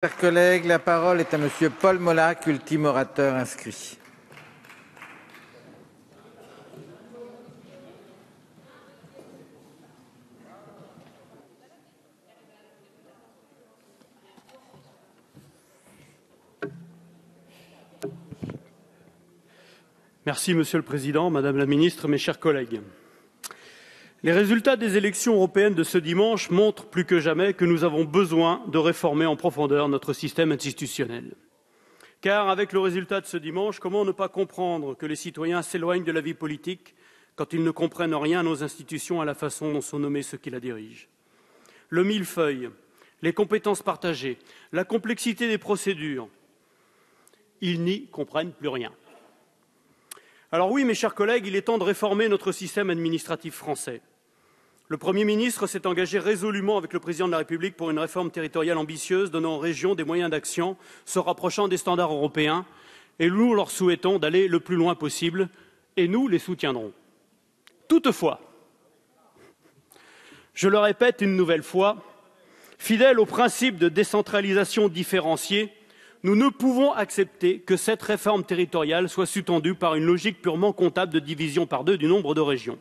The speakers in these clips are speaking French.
Chers collègues, la parole est à Monsieur Paul Molac, ultime orateur inscrit. Merci Monsieur le Président, Madame la Ministre, mes chers collègues. Les résultats des élections européennes de ce dimanche montrent plus que jamais que nous avons besoin de réformer en profondeur notre système institutionnel. Car avec le résultat de ce dimanche, comment ne pas comprendre que les citoyens s'éloignent de la vie politique quand ils ne comprennent rien à nos institutions, à la façon dont sont nommés ceux qui la dirigent. Le millefeuille, les compétences partagées, la complexité des procédures, ils n'y comprennent plus rien. Alors oui, mes chers collègues, il est temps de réformer notre système administratif français. Le Premier ministre s'est engagé résolument avec le Président de la République pour une réforme territoriale ambitieuse, donnant aux régions des moyens d'action, se rapprochant des standards européens, et nous leur souhaitons d'aller le plus loin possible, et nous les soutiendrons. Toutefois, je le répète une nouvelle fois, fidèles au principe de décentralisation différenciée, nous ne pouvons accepter que cette réforme territoriale soit sous-tendue par une logique purement comptable de division par deux du nombre de régions.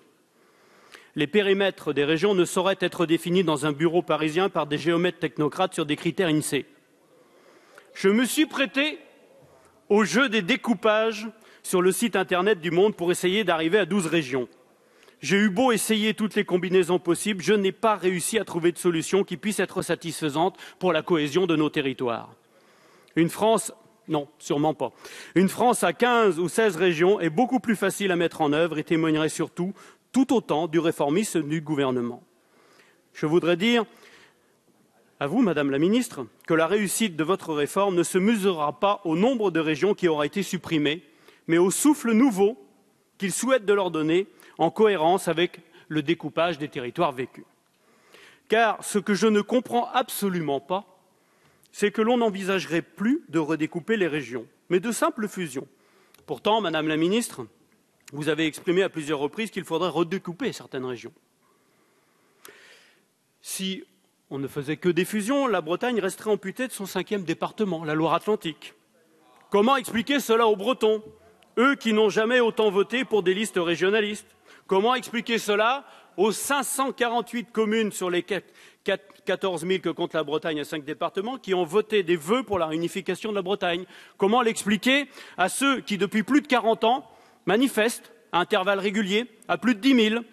Les périmètres des régions ne sauraient être définis dans un bureau parisien par des géomètres technocrates sur des critères INSEE. Je me suis prêté au jeu des découpages sur le site internet du Monde pour essayer d'arriver à 12 régions. J'ai eu beau essayer toutes les combinaisons possibles, je n'ai pas réussi à trouver de solution qui puisse être satisfaisante pour la cohésion de nos territoires. Une France, non, sûrement pas. Une France à 15 ou 16 régions est beaucoup plus facile à mettre en œuvre et témoignerait surtout tout autant du réformisme du gouvernement. Je voudrais dire à vous, Madame la Ministre, que la réussite de votre réforme ne se mesurera pas au nombre de régions qui aura été supprimées, mais au souffle nouveau qu'il souhaite de leur donner en cohérence avec le découpage des territoires vécus. Car ce que je ne comprends absolument pas, c'est que l'on n'envisagerait plus de redécouper les régions, mais de simples fusions. Pourtant, Madame la Ministre, vous avez exprimé à plusieurs reprises qu'il faudrait redécouper certaines régions. Si on ne faisait que des fusions, la Bretagne resterait amputée de son 5e département, la Loire-Atlantique. Comment expliquer cela aux Bretons, eux qui n'ont jamais autant voté pour des listes régionalistes? Comment expliquer cela aux 548 communes sur les 14 000 que compte la Bretagne à 5 départements qui ont voté des vœux pour la réunification de la Bretagne? Comment l'expliquer à ceux qui, depuis plus de 40 ans, manifestent à intervalles réguliers, à plus de 10 000,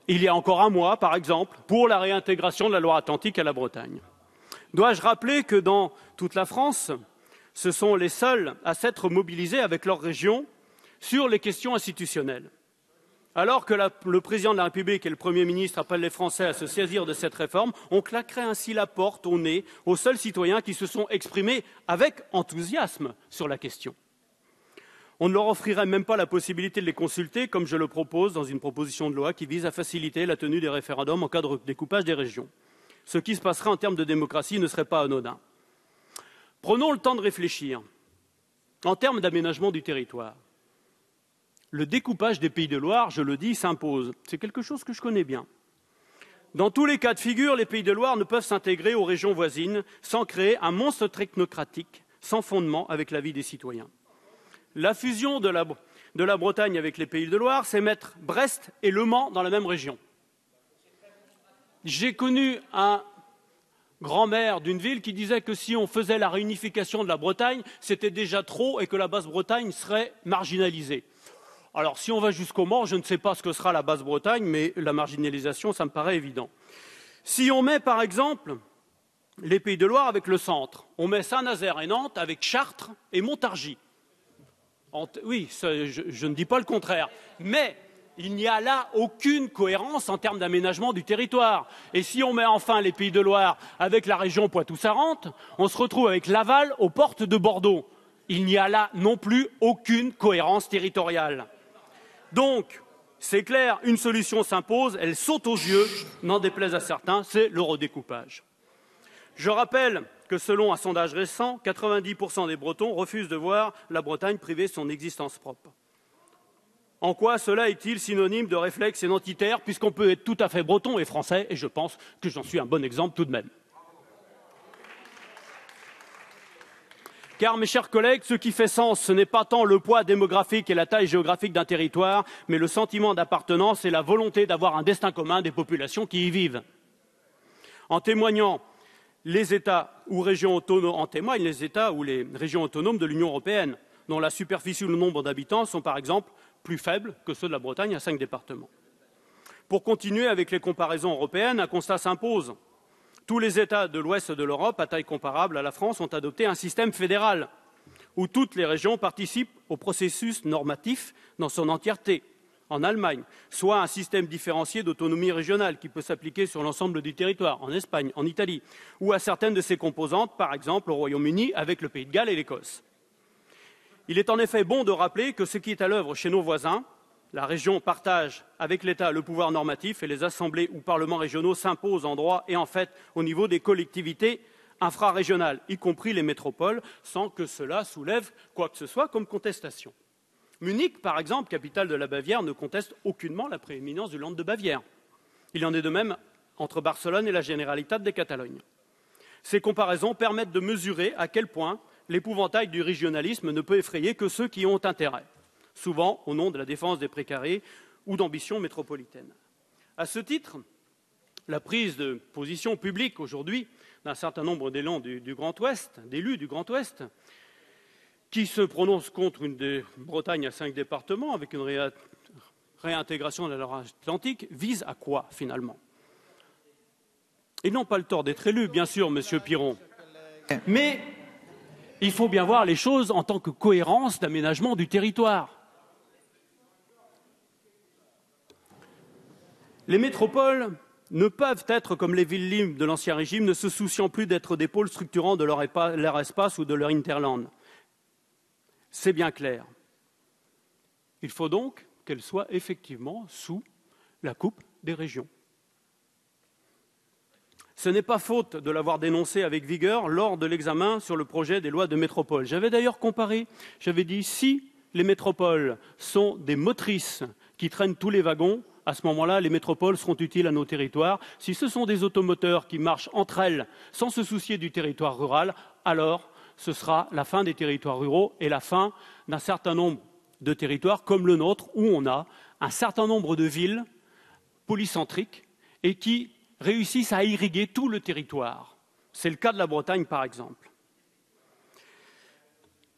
il y a encore un mois, par exemple, pour la réintégration de la Loire-Atlantique à la Bretagne? Dois-je rappeler que dans toute la France, ce sont les seuls à s'être mobilisés avec leur région sur les questions institutionnelles? Alors que le Président de la République et le Premier ministre appellent les Français à se saisir de cette réforme, on claquerait ainsi la porte au nez aux seuls citoyens qui se sont exprimés avec enthousiasme sur la question. On ne leur offrirait même pas la possibilité de les consulter, comme je le propose dans une proposition de loi qui vise à faciliter la tenue des référendums en cas de découpage des régions. Ce qui se passerait en termes de démocratie ne serait pas anodin. Prenons le temps de réfléchir. En termes d'aménagement du territoire, le découpage des Pays de Loire, je le dis, s'impose. C'est quelque chose que je connais bien. Dans tous les cas de figure, les Pays de Loire ne peuvent s'intégrer aux régions voisines sans créer un monstre technocratique sans fondement avec l'avis des citoyens. La fusion de la Bretagne avec les Pays de Loire, c'est mettre Brest et Le Mans dans la même région. J'ai connu un grand-maire d'une ville qui disait que si on faisait la réunification de la Bretagne, c'était déjà trop et que la Basse-Bretagne serait marginalisée. Alors, si on va jusqu'au Mans, je ne sais pas ce que sera la Basse-Bretagne, mais la marginalisation, ça me paraît évident. Si on met, par exemple, les Pays de Loire avec le centre, on met Saint-Nazaire et Nantes avec Chartres et Montargis. Oui, je ne dis pas le contraire, mais il n'y a là aucune cohérence en termes d'aménagement du territoire. Et si on met enfin les Pays de Loire avec la région Poitou-Charentes, on se retrouve avec Laval aux portes de Bordeaux. Il n'y a là non plus aucune cohérence territoriale. Donc, c'est clair, une solution s'impose, elle saute aux yeux, n'en déplaise à certains, c'est le redécoupage. Je rappelle que selon un sondage récent, 90% des Bretons refusent de voir la Bretagne privée de son existence propre. En quoi cela est-il synonyme de réflexe identitaire, puisqu'on peut être tout à fait breton et français, et je pense que j'en suis un bon exemple tout de même. Car, mes chers collègues, ce qui fait sens, ce n'est pas tant le poids démographique et la taille géographique d'un territoire, mais le sentiment d'appartenance et la volonté d'avoir un destin commun des populations qui y vivent. En témoignent les États ou régions autonomes de l'Union européenne, dont la superficie ou le nombre d'habitants sont par exemple plus faibles que ceux de la Bretagne à 5 départements. Pour continuer avec les comparaisons européennes, un constat s'impose. Tous les États de l'ouest de l'Europe, à taille comparable à la France, ont adopté un système fédéral où toutes les régions participent au processus normatif dans son entièreté. En Allemagne, soit un système différencié d'autonomie régionale qui peut s'appliquer sur l'ensemble du territoire, en Espagne, en Italie, ou à certaines de ses composantes, par exemple au Royaume-Uni avec le Pays de Galles et l'Écosse. Il est en effet bon de rappeler que ce qui est à l'œuvre chez nos voisins, la région partage avec l'État le pouvoir normatif et les assemblées ou parlements régionaux s'imposent en droit et en fait au niveau des collectivités infrarégionales, y compris les métropoles, sans que cela soulève quoi que ce soit comme contestation. Munich, par exemple, capitale de la Bavière, ne conteste aucunement la prééminence du Land de Bavière. Il en est de même entre Barcelone et la Generalitat de Catalogne. Ces comparaisons permettent de mesurer à quel point l'épouvantail du régionalisme ne peut effrayer que ceux qui ont intérêt, souvent au nom de la défense des précarés ou d'ambitions métropolitaines. À ce titre, la prise de position publique aujourd'hui d'un certain nombre d'élus du Grand Ouest, qui se prononcent contre une Bretagne à 5 départements avec une réintégration de la Loire-Atlantique, vise à quoi finalement? Ils n'ont pas le tort d'être élus, bien sûr, Monsieur Piron, mais il faut bien voir les choses en tant que cohérence d'aménagement du territoire. Les métropoles ne peuvent être comme les villes libres de l'Ancien Régime, ne se souciant plus d'être des pôles structurants de leur espace ou de leur hinterland. C'est bien clair. Il faut donc qu'elles soient effectivement sous la coupe des régions. Ce n'est pas faute de l'avoir dénoncé avec vigueur lors de l'examen sur le projet des lois de métropole. J'avais d'ailleurs comparé, j'avais dit si les métropoles sont des motrices qui traînent tous les wagons, à ce moment-là, les métropoles seront utiles à nos territoires. Si ce sont des automoteurs qui marchent entre elles sans se soucier du territoire rural, alors ce sera la fin des territoires ruraux et la fin d'un certain nombre de territoires comme le nôtre, où on a un certain nombre de villes polycentriques et qui réussissent à irriguer tout le territoire. C'est le cas de la Bretagne, par exemple.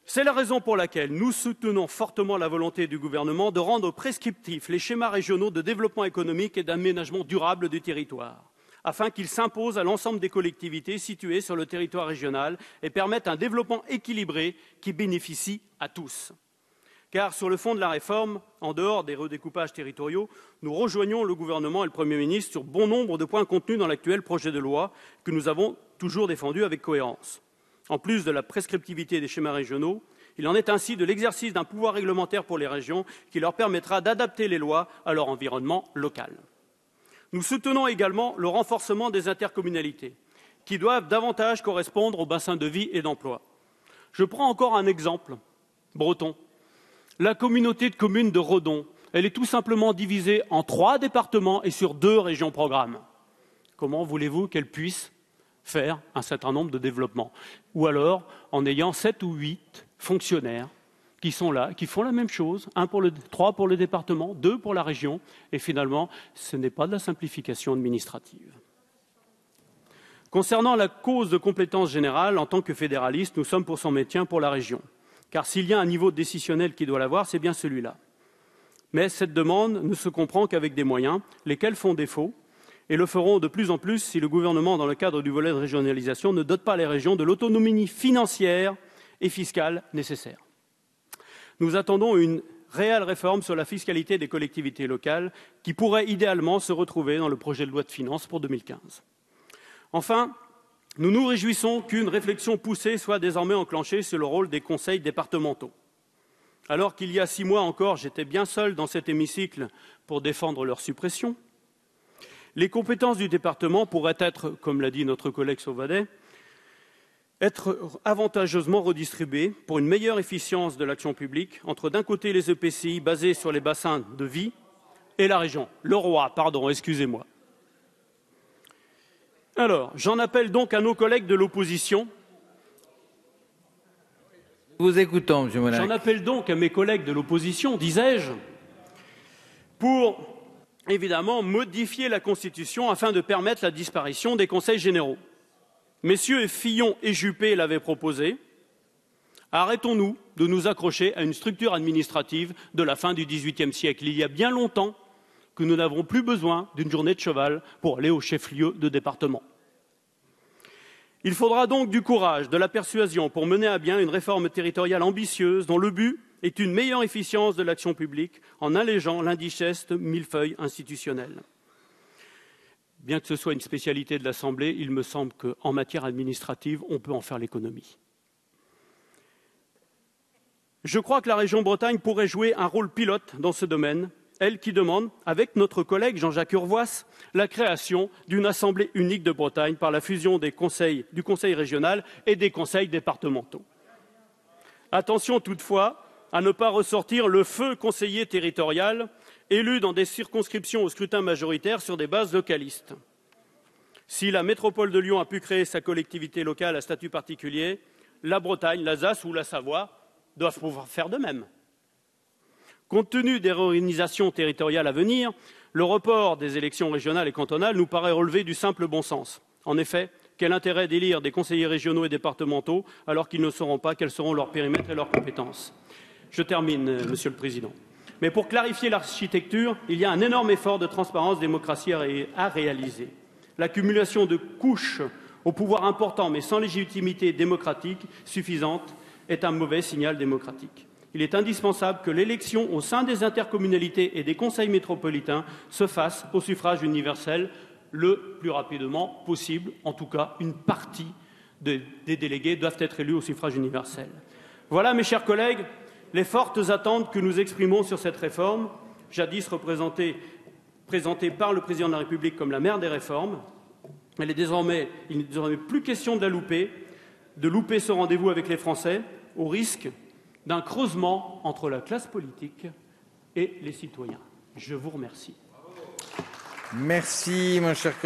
C'est la raison pour laquelle nous soutenons fortement la volonté du gouvernement de rendre prescriptifs les schémas régionaux de développement économique et d'aménagement durable du territoire, afin qu'ils s'imposent à l'ensemble des collectivités situées sur le territoire régional et permettent un développement équilibré qui bénéficie à tous. Car sur le fond de la réforme, en dehors des redécoupages territoriaux, nous rejoignons le gouvernement et le Premier ministre sur bon nombre de points contenus dans l'actuel projet de loi que nous avons toujours défendu avec cohérence. En plus de la prescriptivité des schémas régionaux, il en est ainsi de l'exercice d'un pouvoir réglementaire pour les régions qui leur permettra d'adapter les lois à leur environnement local. Nous soutenons également le renforcement des intercommunalités, qui doivent davantage correspondre aux bassins de vie et d'emploi. Je prends encore un exemple breton. La communauté de communes de Redon, elle est tout simplement divisée en 3 départements et sur 2 régions programmes. Comment voulez-vous qu'elle puisse faire un certain nombre de développements? Ou alors en ayant 7 ou 8 fonctionnaires qui sont là, qui font la même chose, 3 pour le département, 2 pour la région, et finalement, ce n'est pas de la simplification administrative. Concernant la cause de compétence générale, en tant que fédéralistes, nous sommes pour son maintien pour la région. Car s'il y a un niveau décisionnel qui doit l'avoir, c'est bien celui-là. Mais cette demande ne se comprend qu'avec des moyens, lesquels font défaut, et le feront de plus en plus si le gouvernement, dans le cadre du volet de régionalisation, ne dote pas les régions de l'autonomie financière et fiscale nécessaire. Nous attendons une réelle réforme sur la fiscalité des collectivités locales qui pourrait idéalement se retrouver dans le projet de loi de finances pour 2015. Enfin, nous nous réjouissons qu'une réflexion poussée soit désormais enclenchée sur le rôle des conseils départementaux. Alors qu'il y a 6 mois encore, j'étais bien seul dans cet hémicycle pour défendre leur suppression, les compétences du département pourraient être, comme l'a dit notre collègue Sauvadet, être avantageusement redistribuées pour une meilleure efficience de l'action publique entre d'un côté les EPCI basés sur les bassins de vie et la région. Le roi, pardon, excusez-moi. Alors, j'en appelle donc à nos collègues de l'opposition Vous écoutons, M. Molac. J'en appelle donc à mes collègues de l'opposition, disais-je, pour évidemment modifier la Constitution afin de permettre la disparition des conseils généraux. Messieurs Fillon et Juppé l'avaient proposé. Arrêtons-nous de nous accrocher à une structure administrative de la fin du XVIIIe siècle. Il y a bien longtemps que nous n'avons plus besoin d'une journée de cheval pour aller au chef-lieu de département. Il faudra donc du courage, de la persuasion pour mener à bien une réforme territoriale ambitieuse dont le but est une meilleure efficience de l'action publique en allégeant l'indigeste millefeuille institutionnel. Bien que ce soit une spécialité de l'Assemblée, il me semble qu'en matière administrative, on peut en faire l'économie. Je crois que la région Bretagne pourrait jouer un rôle pilote dans ce domaine, elle qui demande, avec notre collègue Jean-Jacques Urvoas, la création d'une assemblée unique de Bretagne par la fusion du conseil régional et des conseils départementaux. Attention toutefois à ne pas ressortir le feu conseiller territorial élu dans des circonscriptions au scrutin majoritaire sur des bases localistes. Si la métropole de Lyon a pu créer sa collectivité locale à statut particulier, la Bretagne, l'Alsace ou la Savoie doivent pouvoir faire de même. Compte tenu des réorganisations territoriales à venir, le report des élections régionales et cantonales nous paraît relever du simple bon sens. En effet, quel intérêt d'élire des conseillers régionaux et départementaux alors qu'ils ne sauront pas quels seront leurs périmètres et leurs compétences? Je termine, Monsieur le Président. Mais pour clarifier l'architecture, il y a un énorme effort de transparence démocratie à réaliser. L'accumulation de couches au pouvoir important mais sans légitimité démocratique suffisante est un mauvais signal démocratique. Il est indispensable que l'élection au sein des intercommunalités et des conseils métropolitains se fasse au suffrage universel le plus rapidement possible. En tout cas, une partie des délégués doivent être élus au suffrage universel. Voilà, mes chers collègues, les fortes attentes que nous exprimons sur cette réforme, jadis présentée par le Président de la République comme la mère des réformes. Il n'est désormais plus question de louper ce rendez-vous avec les Français, au risque d'un creusement entre la classe politique et les citoyens. Je vous remercie. Merci, mon cher collègue.